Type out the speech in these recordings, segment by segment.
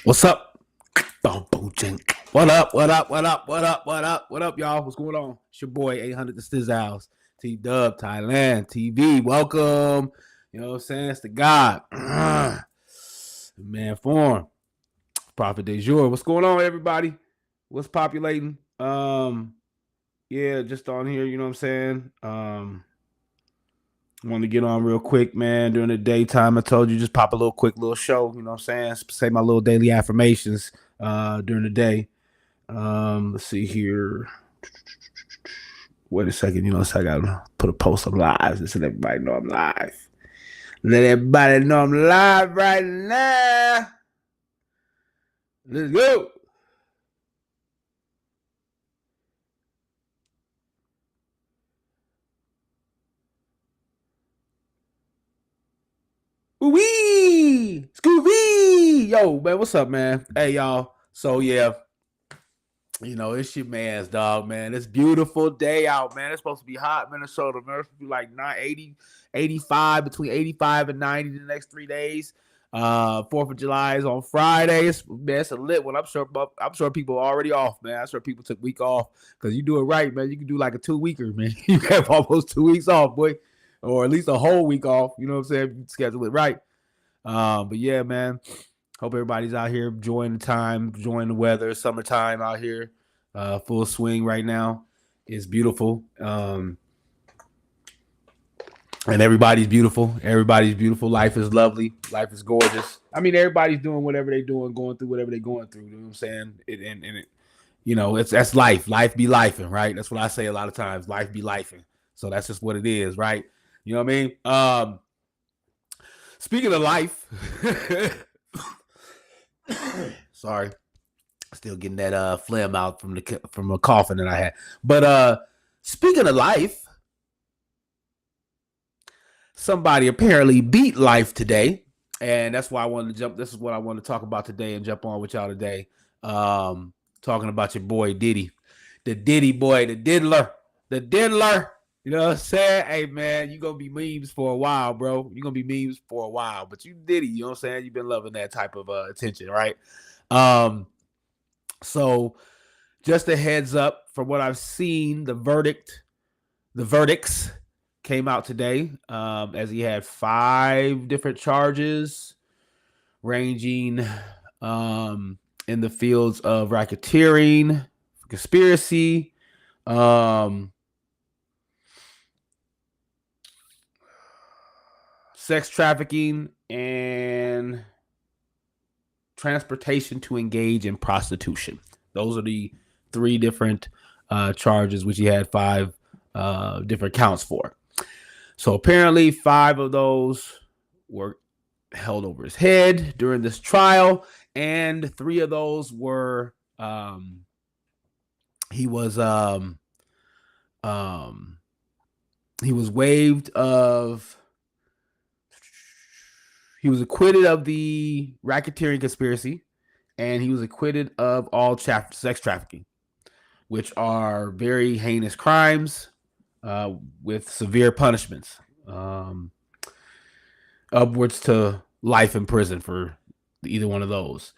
What's up? What up? What up? What up? What up? What up? What up, y'all? What's going on? It's your boy 800 the Stizzhouse, T Dub, Thailand, TV. Welcome. You know what I'm saying? It's the God. Man form. Prophet de jour. What's going on, everybody? What's populating? Yeah, just on here, you know what I'm saying? Want to get on real quick, man. During the daytime, I told you just pop a little quick little show, you know what I'm saying? Say my little daily affirmations during the day. Let's see here. Wait a second, you know, so I gotta put a post up live just so let everybody know I'm live. Let everybody know I'm live right now. Let's go. Wee! Scooby! Yo, man, what's up, man? Hey, y'all. So, yeah, you know, it's your man's dog, man. It's beautiful day out, man. It's supposed to be hot, Minnesota, man. It's supposed to be like 80, 85, between 85 and 90 the next 3 days. 4th of July is on Friday. It's a lit one. I'm sure people are already off, man. I'm sure people took week off because you do it right, man. You can do like a 2-weeker, man. You have almost 2 weeks off, boy, or at least a whole week off. You know what I'm saying? You schedule it right. But yeah, man. Hope everybody's out here enjoying the time, enjoying the weather. Summertime out here, full swing right now. It's beautiful. And everybody's beautiful. Everybody's beautiful. Life is lovely. Life is gorgeous. I mean, everybody's doing whatever they're doing, going through whatever they're going through. You know what I'm saying? You know, that's life. Life be lifing, right? That's what I say a lot of times. Life be lifing. So that's just what it is, right? You know what I mean? Speaking of life, sorry, still getting that phlegm out from a coughing that I had. But speaking of life, somebody apparently beat life today, and that's why I wanted to jump. This is what I want to talk about today and jump on with y'all today. Talking about your boy Diddy, the Diddy boy, the diddler. You know what I'm saying? Hey, man, you're going to be memes for a while, bro. You're going to be memes for a while. But you Diddy, you know what I'm saying? You've been loving that type of attention, right? So just a heads up, from what I've seen, the verdicts came out today, as he had 5 different charges ranging in the fields of racketeering, conspiracy, sex trafficking, and transportation to engage in prostitution. Those are the 3 different charges, which he had 5 different counts for. So apparently 5 of those were held over his head during this trial, and 3 of those were he was waived of. He was acquitted of the racketeering conspiracy, and he was acquitted of all sex trafficking, which are very heinous crimes with severe punishments, upwards to life in prison for either one of those.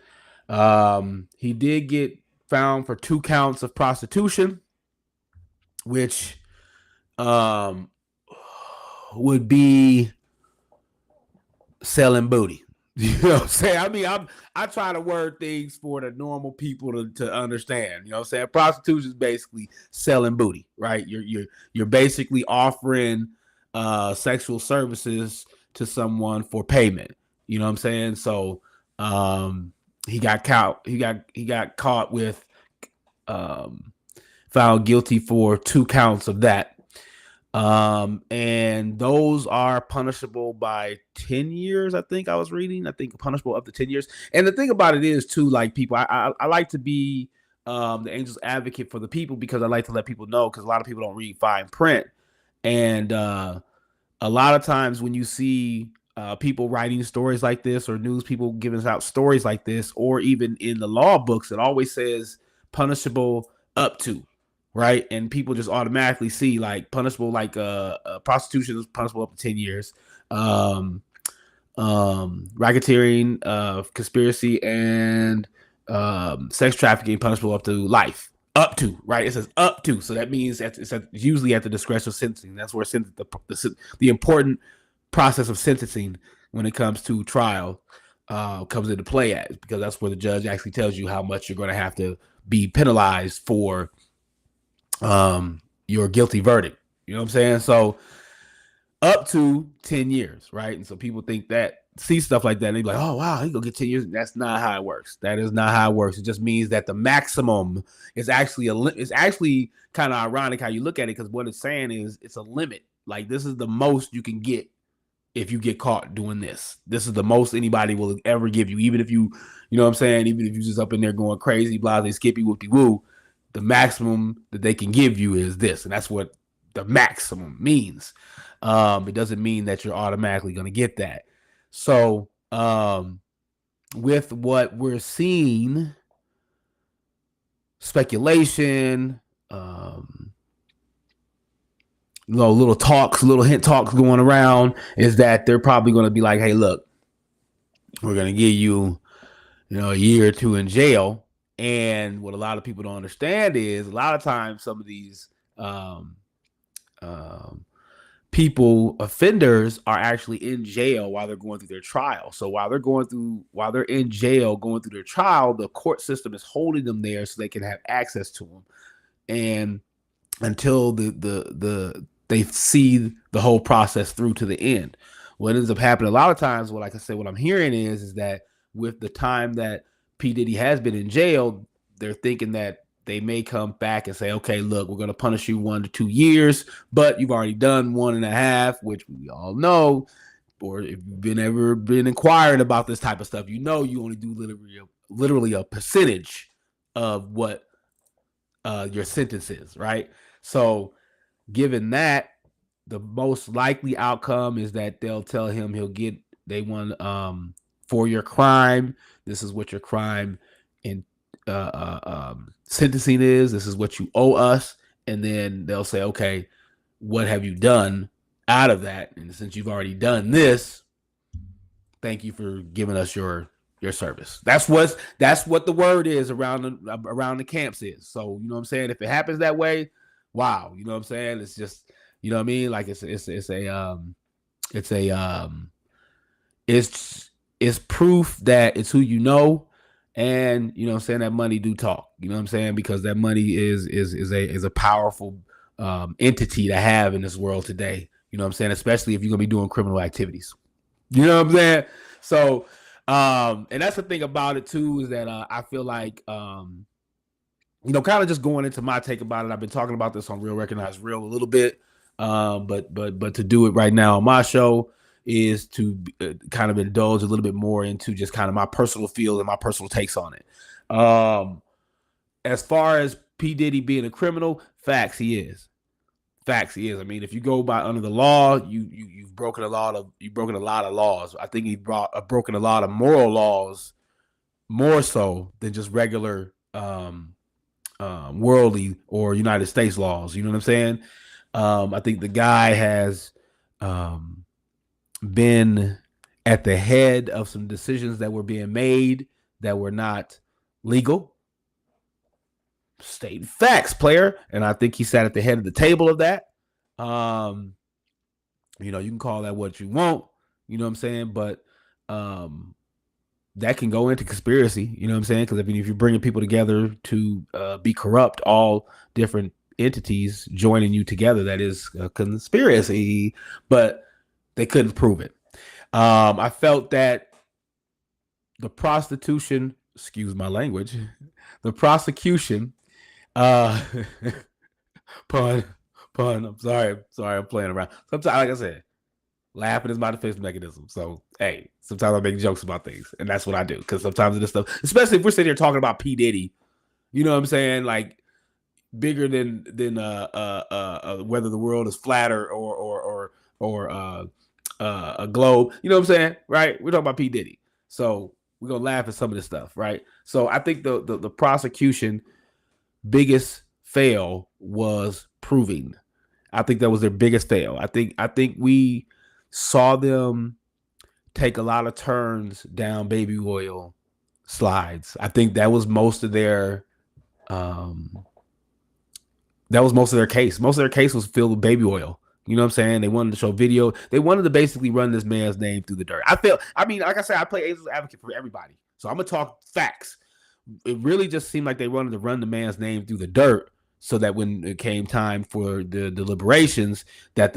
He did get found for 2 counts of prostitution, which would be selling booty. You know what I'm saying? I mean, I try to word things for the normal people to understand. You know what I'm saying? Prostitution is basically selling booty, right? You're basically offering sexual services to someone for payment. You know what I'm saying? So he got caught with found guilty for 2 counts of that. And those are punishable by 10 years. I think I was reading. I think punishable up to 10 years. And the thing about it is too, like, people, I like to be the angel's advocate for the people, because I like to let people know, because a lot of people don't read fine print. And a lot of times when you see people writing stories like this, or news people giving out stories like this, or even in the law books, it always says punishable up to. Right, and people just automatically see like punishable, like prostitution is punishable up to 10 years. racketeering, conspiracy, and sex trafficking, punishable up to life. Up to, right? It says up to, so that means that it's usually at the discretion of sentencing. That's where the important process of sentencing when it comes to trial comes into play at, because that's where the judge actually tells you how much you're going to have to be penalized for your guilty verdict. You know what I'm saying? So up to 10 years, right? And so people think that, see stuff like that, and they be like, oh, wow, he gonna get 10 years. That's not how it works. That is not how it works. It just means that the maximum is actually it's actually kind of ironic how you look at it, because what it's saying is it's a limit. Like, this is the most you can get if you get caught doing this. This is the most anybody will ever give you, even if you know what I'm saying, even if you're just up in there going crazy, blase, skippy, whoopty woo, the maximum that they can give you is this. And that's what the maximum means. It doesn't mean that you're automatically going to get that. So with what we're seeing, speculation, little talks, little hint talks going around, is that they're probably going to be like, hey, look, we're going to give you, a year or two in jail. And what a lot of people don't understand is, a lot of times some of these offenders are actually in jail while they're going through their trial. So while they're in jail going through their trial, the court system is holding them there so they can have access to them, and until they see the whole process through to the end. What ends up happening a lot of times, what I'm hearing is that with the time that P. Diddy has been in jail, they're thinking that they may come back and say, okay, look, we're going to punish you 1 to 2 years, but you've already done 1.5, which we all know, or if you've ever been inquired about this type of stuff, you only do literally a percentage of what your sentence is, right? So given that, the most likely outcome is that they'll tell him they want for your crime, this is what your crime in sentencing is, this is what you owe us, and then they'll say, okay, what have you done out of that? And since you've already done this, thank you for giving us your service. That's what the word is around the camps is. So, you know what I'm saying? If it happens that way, wow, you know what I'm saying? It's just, you know what I mean? Like it's proof that it's who you know, and you know what I'm saying, that money do talk. You know what I'm saying? Because that money is a powerful entity to have in this world today. You know what I'm saying? Especially if you're gonna be doing criminal activities. You know what I'm saying? So, and that's the thing about it too, is that I feel like, kind of just going into my take about it. I've been talking about this on Real Recognize Real a little bit, but to do it right now on my show is to kind of indulge a little bit more into just kind of my personal feel and my personal takes on it. As far as P. Diddy being a criminal, facts, he is. Facts, he is. I mean, if you go by under the law, you've broken a lot of laws. I think he broken a lot of moral laws, more so than just regular worldly or United States laws. You know what I'm saying? I think the guy has been at the head of some decisions that were being made that were not legal. State facts, player. And I think he sat at the head of the table of that. You can call that what you want, you know what I'm saying? But that can go into conspiracy, you know what I'm saying? Because if you're bringing people together to be corrupt, all different entities joining you together, that is a conspiracy. But they couldn't prove it. I felt that the prostitution, excuse my language, the prosecution, pun. I'm sorry, I'm playing around. Sometimes, like I said, laughing is my defense mechanism. So, hey, sometimes I make jokes about things, and that's what I do. Because sometimes this stuff, especially if we're sitting here talking about P. Diddy, you know what I'm saying? Like, bigger than whether the world is flat or a globe. You know what I'm saying? Right? We're talking about P. Diddy. So we're gonna laugh at some of this stuff, right? So I think the prosecution biggest fail was proving. I think that was their biggest fail. I think we saw them take a lot of turns down baby oil slides. I think that was most of their case. Most of their case was filled with baby oil. You know what I'm saying? They wanted to show video. They wanted to basically run this man's name through the dirt. Like I said, I play Angel's Advocate for everybody. So I'm gonna talk facts. It really just seemed like they wanted to run the man's name through the dirt so that when it came time for the deliberations, that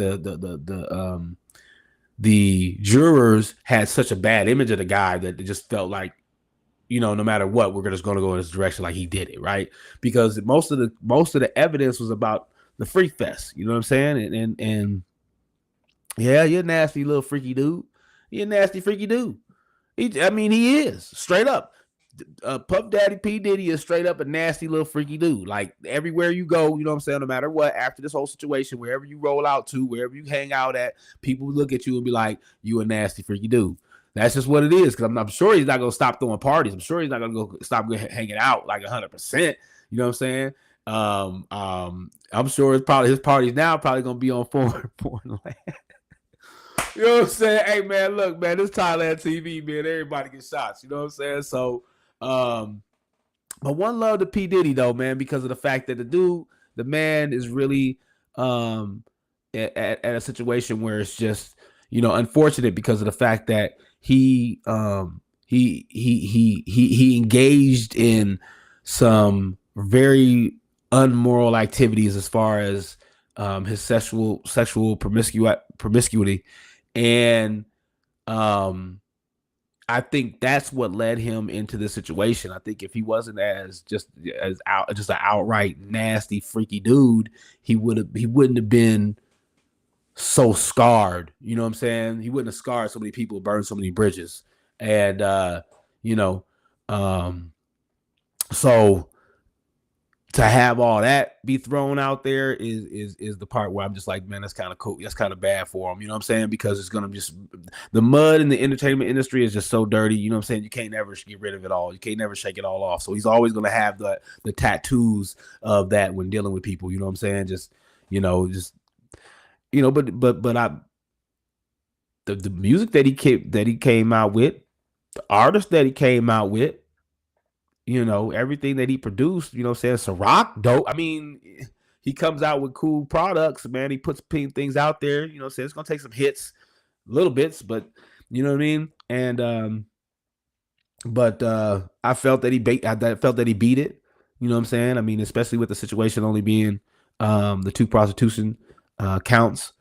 the jurors had such a bad image of the guy that it just felt like, no matter what, we're just going to go in this direction like he did it, right? Because most of the evidence was about the freak fest. You know what I'm saying? And yeah, you're a nasty little freaky dude. You're a nasty freaky dude. He is straight up. Puff Daddy P Diddy is straight up a nasty little freaky dude. Like everywhere you go, you know what I'm saying? No matter what, after this whole situation, wherever you roll out to, wherever you hang out at, people look at you and be like, "You a nasty freaky dude." That's just what it is. Because I'm sure he's not gonna stop throwing parties. I'm sure he's not gonna go stop hanging out like 100%. You know what I'm saying? I'm sure it's probably his parties now probably gonna be on foreign land. You know what I'm saying? Hey man, look, man, this Thailand TV, man, everybody gets shots. You know what I'm saying? So, but one love to P Diddy though, man, because of the fact that the man is really at a situation where it's just unfortunate because of the fact that he engaged in some very unmoral activities as far as his sexual promiscuity, and I think that's what led him into this situation. I think if he wasn't just an outright nasty freaky dude, he wouldn't have been so scarred. You know what I'm saying? He wouldn't have scarred so many people, burned so many bridges. And so to have all that be thrown out there is the part where I'm just like, man, that's kind of cool. That's kind of bad for him. You know what I'm saying? Because it's gonna just, the mud in the entertainment industry is just so dirty. You know what I'm saying? You can't never get rid of it all. You can't never shake it all off. So he's always gonna have the tattoos of that when dealing with people. You know what I'm saying? But the music that he came out with, the artist that he came out with, everything that he produced, you know what I'm saying? Ciroc, dope. I mean, he comes out with cool products, man. He puts things out there, you know what I'm saying? It's going to take some hits, little bits, but you know what I mean? And, I felt that he beat it, you know what I'm saying? I mean, especially with the situation only being, the 2 prostitution, counts.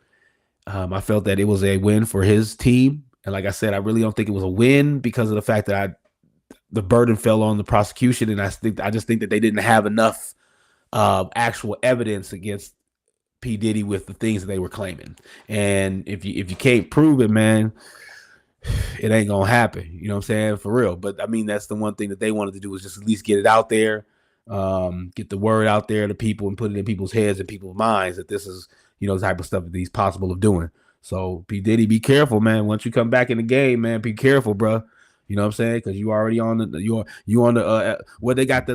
I felt that it was a win for his team. And like I said, I really don't think it was a win because of the fact that the burden fell on the prosecution, and I just think that they didn't have enough actual evidence against P Diddy with the things that they were claiming. And if you can't prove it, man, it ain't gonna happen. You know what I'm saying? For real. But I mean, that's the one thing that they wanted to do, is just at least get it out there, get the word out there to people and put it in people's heads and people's minds that this is, the type of stuff that he's possible of doing. So P Diddy, be careful, man. Once you come back in the game, man, be careful, bro. You know what I'm saying? Because you already on the where they got the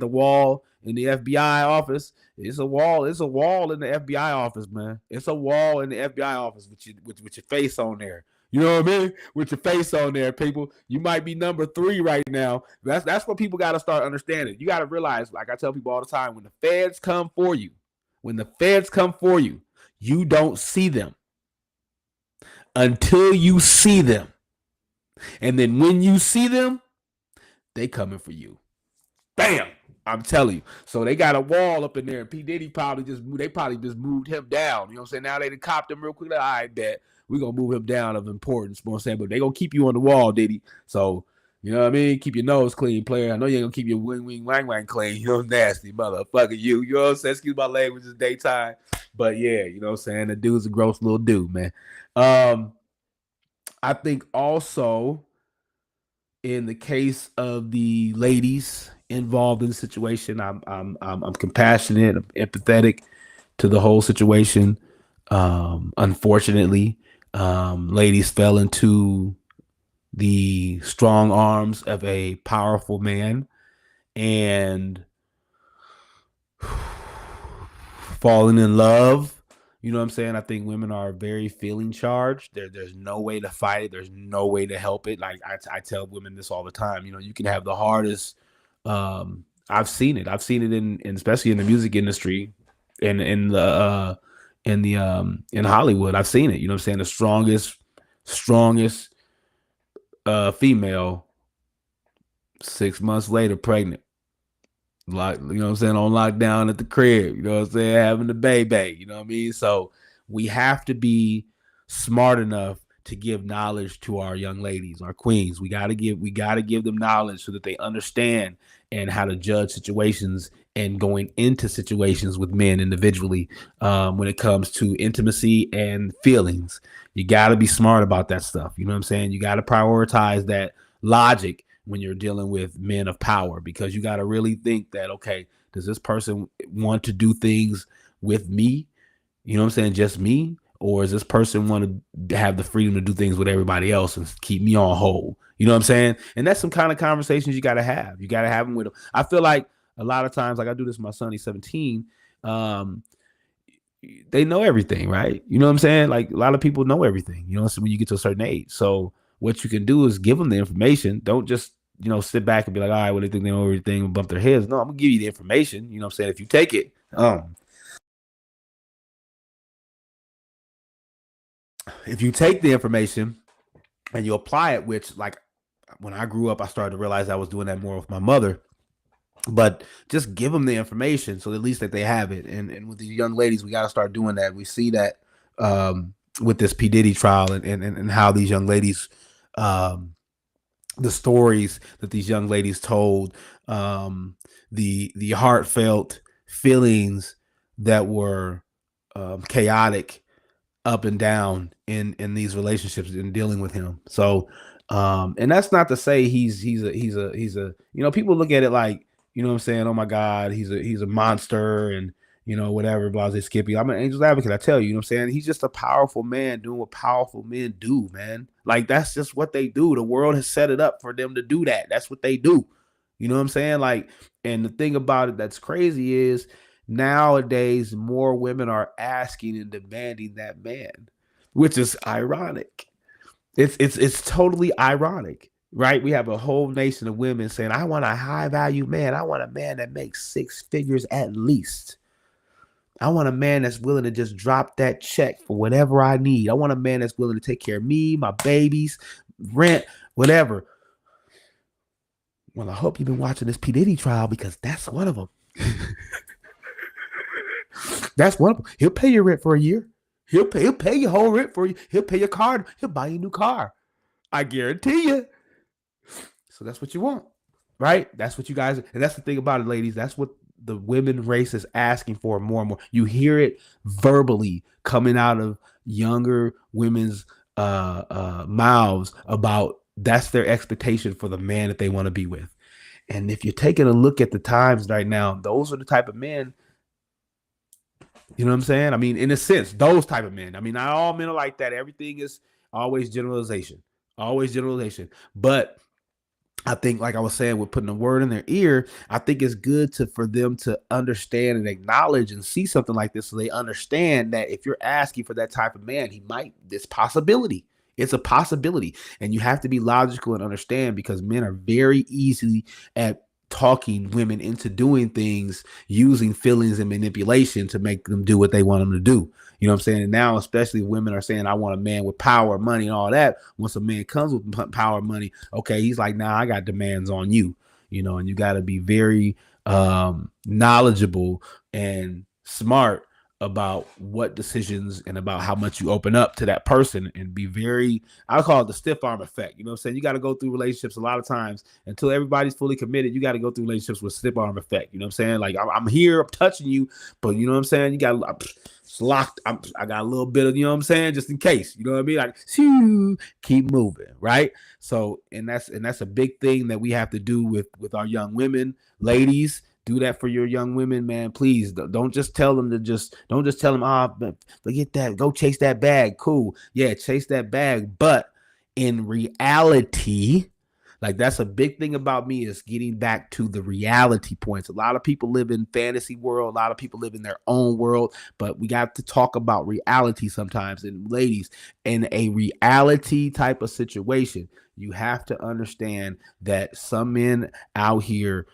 wall in the FBI office. It's a wall in the FBI office, man. It's a wall in the FBI office with your face on there. You know what I mean? With your face on there, people. You might be number 3 right now. That's what people got to start understanding. You got to realize, like I tell people all the time, when the feds come for you, you don't see them until you see them. And then when you see them, they coming for you. Bam! I'm telling you. So they got a wall up in there, and P Diddy probably just moved him down. You know what I'm saying? Now they done copped him real quick. I bet we're gonna move him down of importance. You know what I'm saying? But they gonna keep you on the wall, Diddy. So you know what I mean? Keep your nose clean, player. I know you ain't gonna keep your wing wang clean. You know, nasty motherfucker. You know what I'm saying? Excuse my language, it's daytime. But yeah, you know what I'm saying? The dude's a gross little dude, man. I think also in the case of the ladies involved in the situation, I'm compassionate, I'm empathetic to the whole situation. Unfortunately, ladies fell into the strong arms of a powerful man and falling in love You know what I'm saying? I think women are very feeling charged. There's no way to fight it. There's no way to help it. Like I tell women this all the time. You know, you can have the hardest. I've seen it. I've seen it in especially in the music industry, in Hollywood. I've seen it. You know what I'm saying? The strongest female 6 months later pregnant. Like, you know what I'm saying, on lockdown at the crib, you know what I'm saying, having the baby, you know what I mean? So we have to be smart enough to give knowledge to our young ladies, our queens. We got to give them knowledge so that they understand and how to judge situations and going into situations with men individually, when it comes to intimacy and feelings. You got to be smart about that stuff. You know what I'm saying? You got to prioritize that logic when you're dealing with men of power, because you got to really think that, okay, does this person want to do things with me? You know what I'm saying? Just me? Or is this person want to have the freedom to do things with everybody else and keep me on hold? You know what I'm saying? And that's some kind of conversations you got to have. You got to have them with them. I feel like a lot of times, like I do this with my son, he's 17. Um, they know everything, right? You know what I'm saying? Like a lot of people know everything, you know, so when you get to a certain age. So what you can do is give them the information. Don't just, sit back and be like, all right, well, they think they know everything and bump their heads. No, I'm gonna give you the information. You know what I'm saying? If you take it, if you take the information and you apply it, which like when I grew up, I started to realize I was doing that more with my mother. But just give them the information so at least that they have it. And with these young ladies, we got to start doing that. We see that with this P Diddy trial, and how these young ladies, um, the stories that these young ladies told, the heartfelt feelings that were chaotic up and down in these relationships and dealing with him. So and that's not to say he's a people look at it like, what I'm saying, oh my God, he's a monster, and whatever, blah, blah, Skippy. I'm an angel's advocate. I tell you, what I'm saying? He's just a powerful man doing what powerful men do, man. Like that's just what they do. The world has set it up for them to do that. That's what they do. You know what I'm saying? Like, and the thing about it that's crazy is nowadays more women are asking and demanding that man, which is ironic. It's totally ironic, right? We have a whole nation of women saying, "I want a high value man. I want a man that makes six figures at least. I want a man that's willing to just drop that check for whatever I need. I want a man that's willing to take care of me, my babies, rent, whatever." Well, I hope you've been watching this P Diddy trial, because that's one of them. That's one of them. He'll pay your rent for a year. He'll pay your whole rent for you. He'll pay your car. He'll buy you a new car. I guarantee you. So that's what you want, right? That's what you guys, and that's the thing about it, ladies. That's what the women race is asking for more and more. You hear it verbally coming out of younger women's mouths about that's their expectation for the man that they want to be with. And if you're taking a look at the times right now, those are the type of men. You know what I'm saying? I mean, in a sense, those type of men. I mean, not all men are like that. Everything is always generalization, always generalization. But I think, like I was saying, with putting a word in their ear, I think it's good for them to understand and acknowledge and see something like this, so they understand that if you're asking for that type of man, he might, this possibility. It's a possibility, and you have to be logical and understand, because men are very easy at talking women into doing things using feelings and manipulation to make them do what they want them to do. You know what I'm saying? And now, especially women are saying, I want a man with power, money, and all that. Once a man comes with power, money, okay, he's like, nah, I got demands on you, and you got to be very knowledgeable and smart about what decisions and about how much you open up to that person, and be very, I call it the stiff arm effect. You know what I'm saying? You got to go through relationships a lot of times until everybody's fully committed. You got to go through relationships with stiff arm effect. You know what I'm saying? Like, I'm here, I'm touching you, but you know what I'm saying? You got, it's locked. I got a little bit of, you know what I'm saying? Just in case, you know what I mean? Like, keep moving. Right. So, and that's a big thing that we have to do with our young women, ladies. Do that for your young women, man. Please don't just tell them don't just tell them, forget that, go chase that bag. Cool. Yeah, chase that bag. But in reality, Like that's a big thing about me is getting back to the reality points. A lot of people live in fantasy world, a lot of people live in their own world, but we got to talk about reality sometimes. And ladies, in a reality type of situation, you have to understand that some men out here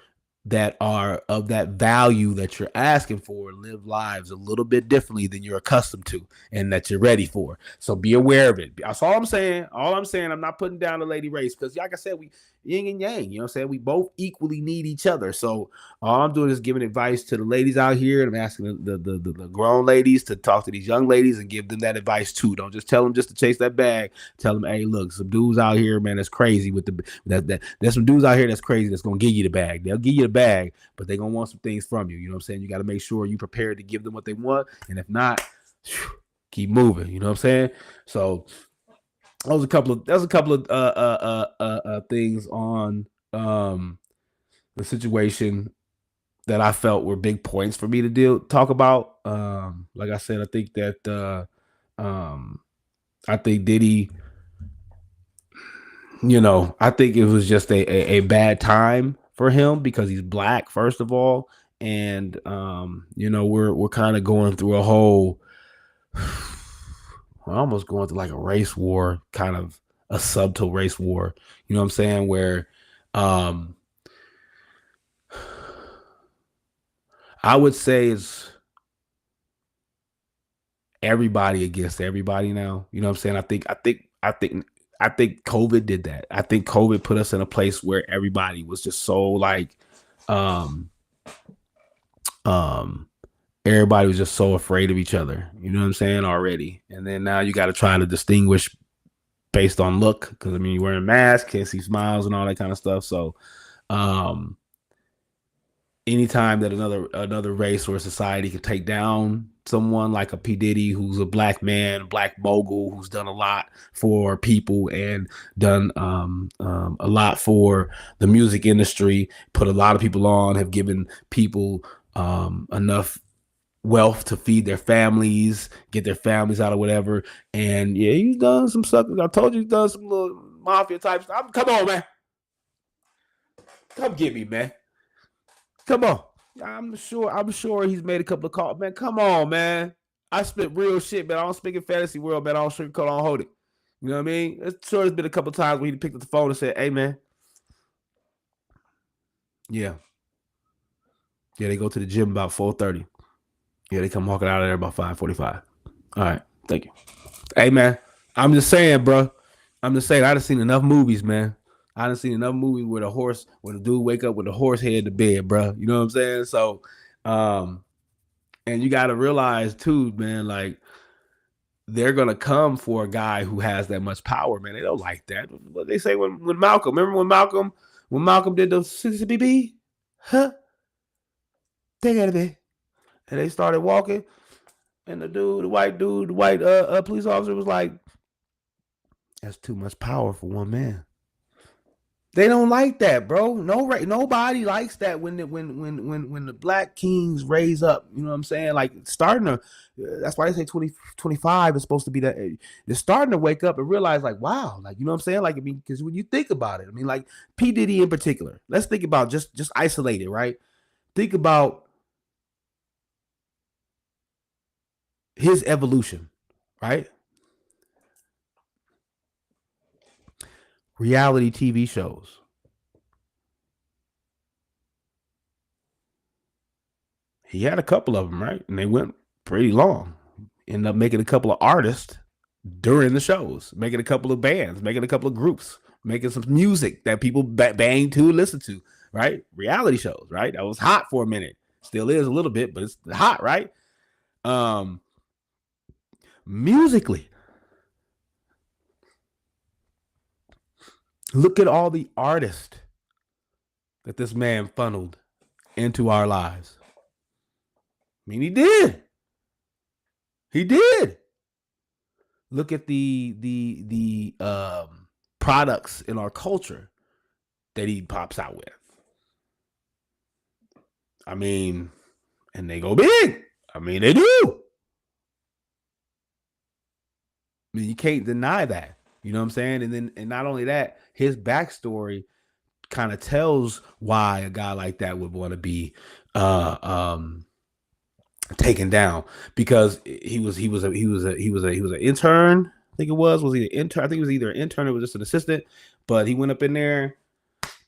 that are of that value that you're asking for live lives a little bit differently than you're accustomed to and that you're ready for. So be aware of it. That's all I'm saying. All I'm saying, I'm not putting down the lady race because, like I said, we yin and yang. You know what I'm saying? We both equally need each other. So all I'm doing is giving advice to the ladies out here, and I'm asking the grown ladies to talk to these young ladies and give them that advice too. Don't just tell them just to chase that bag. Tell them, hey, look, some dudes out here, man, that's crazy with there's some dudes out here that's crazy that's gonna give you the bag. They'll give you the bag, but they're gonna want some things from you. You know what I'm saying? You got to make sure you prepared to give them what they want, and if not, keep moving. You know what I'm saying? So that was a couple of things on the situation that I felt were big points for me to talk about. Like I said, I think that I think Diddy, I think it was just a bad time for him because he's black, first of all. And we're kind of going through a whole we're almost going through like a race war, kind of a subtle race war. You know what I'm saying? Where I would say it's everybody against everybody now. You know what I'm saying? I think COVID did that. I think COVID put us in a place where everybody was just so like um um everybody was just so afraid of each other. You know what I'm saying already? And then now you got to try to distinguish based on look because I mean you're wearing masks, can't see smiles and all that kind of stuff. So um anytime that another race or society can take down someone like a P Diddy, who's a black man, black mogul, who's done a lot for people and done a lot for the music industry, put a lot of people on, have given people enough wealth to feed their families, get their families out of whatever. And yeah, he's done some suckers. I told you he's done some little mafia type stuff. Come on, man. Come get me, man. Come on. I'm sure he's made a couple of calls. Man, come on, man. I spit real shit, man. I don't speak in fantasy world, man. I don't sugarcoat, I don't hold it. You know what I mean? It's sure there's been a couple of times where he picked up the phone and said, hey, man. Yeah. Yeah, they go to the gym about 4:30. Yeah, they come walking out of there about 5:45. All right. Thank you. Hey, man. I'm just saying, bro. I'm just saying, I done seen enough movies, man. I done seen enough movies where the dude wake up with a horse head to bed, bro. You know what I'm saying? So, and you got to realize too, man, like they're gonna come for a guy who has that much power, man. They don't like that. What they say when Malcolm, remember when Malcolm did the CCBB? Huh? They gotta be. And they started walking, and the white police officer was like, "That's too much power for one man." They don't like that, bro. Nobody likes that when the black kings raise up. You know what I'm saying? Like starting to. That's why they say 2025 is supposed to be that. They're starting to wake up and realize, like, wow, like you know what I'm saying? Like, I mean, because when you think about it, I mean, like P Diddy in particular. Let's think about just isolated, right? Think about his evolution, right? Reality TV shows. He had a couple of them, right? And they went pretty long. Ended up making a couple of artists during the shows, making a couple of bands, making a couple of groups, making some music that people bang to, listen to, right? Reality shows, right? That was hot for a minute. Still is a little bit, but it's hot, right? Musically, look at all the artists that this man funneled into our lives. I mean, he did. He did. Look at the products in our culture that he pops out with. I mean, and they go big. I mean, they do. I mean, you can't deny that. You know what I'm saying? And not only that, his backstory kind of tells why a guy like that would want to be uh, um, taken down, because he was an intern. I think it was he an intern? I think it was either an intern or was just an assistant. But he went up in there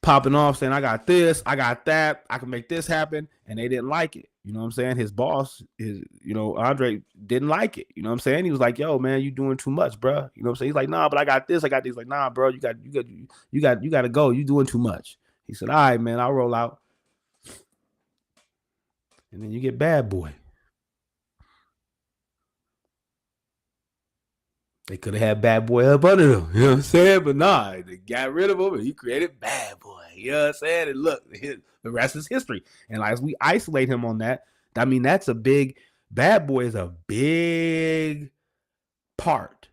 popping off saying, I got this, I got that, I can make this happen. And they didn't like it. You know what I'm saying? His boss, Andre didn't like it. You know what I'm saying? He was like, yo, man, you doing too much, bro. You know what I'm saying? He's like, nah, but I got this, I got this. Like, nah, bro, you got to go. You doing too much. He said, all right, man, I'll roll out. And then you get Bad Boy. They could have had Bad Boy up under them, you know what I'm saying? But nah, they got rid of him and he created Bad Boy. You know what I'm saying? And look, the rest is history. And like, as we isolate him on that, I mean, that's a big, Bad Boy is a big part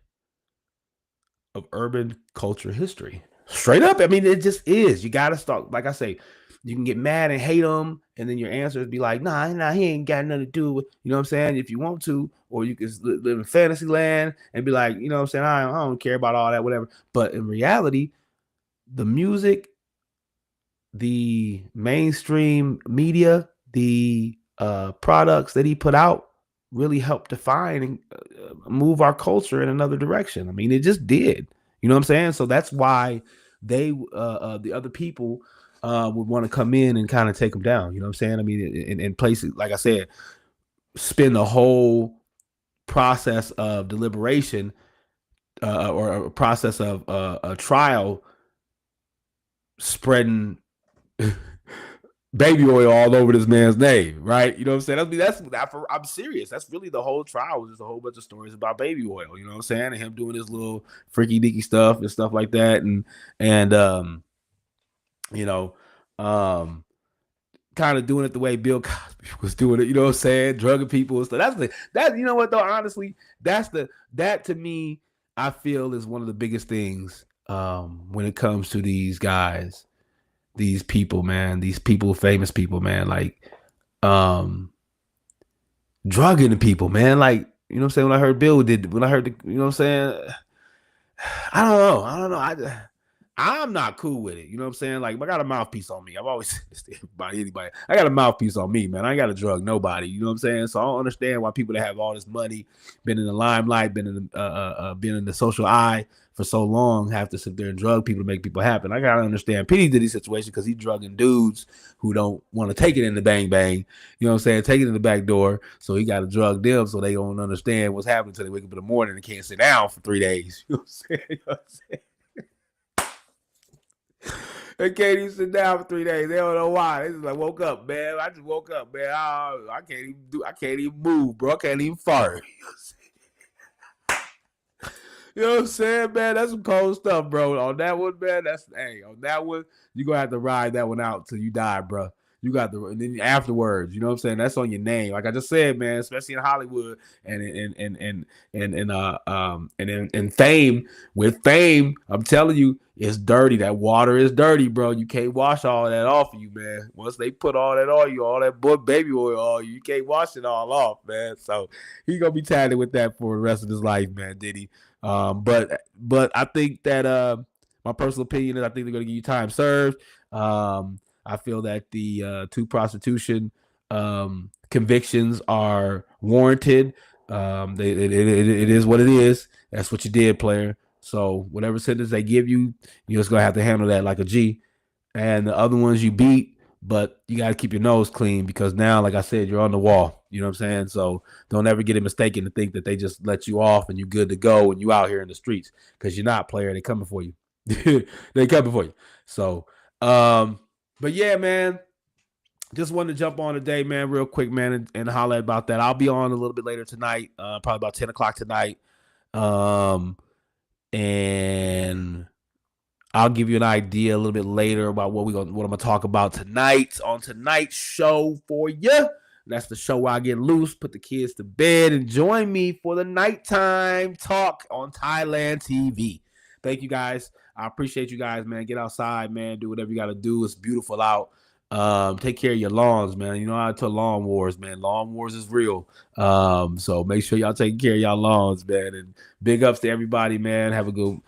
of urban culture history. Straight up. I mean, it just is. You got to start, like I say, you can get mad and hate him, and then your answer would be like, nah, he ain't got nothing to do with, you know what I'm saying? If you want to, or you can live in fantasy land and be like, you know what I'm saying? I don't care about all that, whatever. But in reality, the music, the mainstream media, the products that he put out really helped define and move our culture in another direction. I mean, it just did. You know what I'm saying? So that's why they, the other people, would want to come in and kind of take them down. You know what I'm saying? I mean, in places, like I said, spend the whole process of deliberation or a process of a trial spreading baby oil all over this man's name, right? You know what I'm saying? I'm serious. That's really the whole trial, was just a whole bunch of stories about baby oil. You know what I'm saying? And him doing his little freaky deaky stuff and stuff like that, and you know, kind of doing it the way Bill Cosby was doing it, you know what I'm saying? Drugging people and stuff. That you know what though, honestly, that to me, I feel is one of the biggest things when it comes to these guys, these people, man, famous people, man, like drugging the people, man. Like, you know what I'm saying? When I heard you know what I'm saying? I don't know. I'm not cool with it. You know what I'm saying? Like, I got a mouthpiece on me. I've always said this to anybody. I got a mouthpiece on me, man. I ain't got to drug nobody. You know what I'm saying? So I don't understand why people that have all this money, been in the limelight, been in the social eye for so long, have to sit there and drug people to make people happen. I gotta understand P. Diddy's situation, because he's drugging dudes who don't want to take it in the bang bang. You know what I'm saying? Take it in the back door. So he got to drug them so they don't understand what's happening until they wake up in the morning and can't sit down for 3 days. You know what I'm saying? You know what I'm saying? They can't even sit down for 3 days. They don't know why. They just like, woke up, man. I just woke up, man. I can't even move, bro. I can't even fart. You know what I'm saying, man? That's some cold stuff, bro. On that one, man, on that one, you're gonna have to ride that one out till you die, bro. You got and then afterwards, you know what I'm saying? That's on your name. Like I just said, man, especially in Hollywood and in fame. With fame, I'm telling you, it's dirty. That water is dirty, bro. You can't wash all that off of you, man. Once they put all that on you, all that baby oil on you can't wash it all off, man. So he's gonna be tagged with that for the rest of his life, man, Diddy. But I think that my personal opinion is I think they're gonna give you time served. I feel that the 2 prostitution convictions are warranted. It is what it is. That's what you did, player. So whatever sentence they give you, you're just gonna have to handle that like a G. And the other ones you beat, but you got to keep your nose clean, because now, like I said, you're on the wall. You know what I'm saying? So don't ever get it mistaken to think that they just let you off and you're good to go and you out here in the streets, because you're not, player. They coming for you. They coming for you. So, but yeah, man, just wanted to jump on today, man, real quick, man, and holler about that. I'll be on a little bit later tonight, probably about 10 o'clock tonight. And I'll give you an idea a little bit later about what I'm gonna talk about tonight on tonight's show for you. That's the show where I get loose, put the kids to bed, and join me for the nighttime talk on Thailand TV. Thank you guys. I appreciate you guys, man. Get outside, man. Do whatever you got to do. It's beautiful out. Take care of your lawns, man. You know how to lawn wars, man. Lawn wars is real. So make sure y'all take care of y'all lawns, man. And big ups to everybody, man. Have a good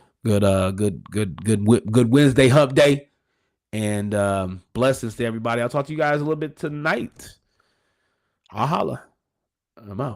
Wednesday hump day. And blessings to everybody. I'll talk to you guys a little bit tonight. I'll holla. I'm out.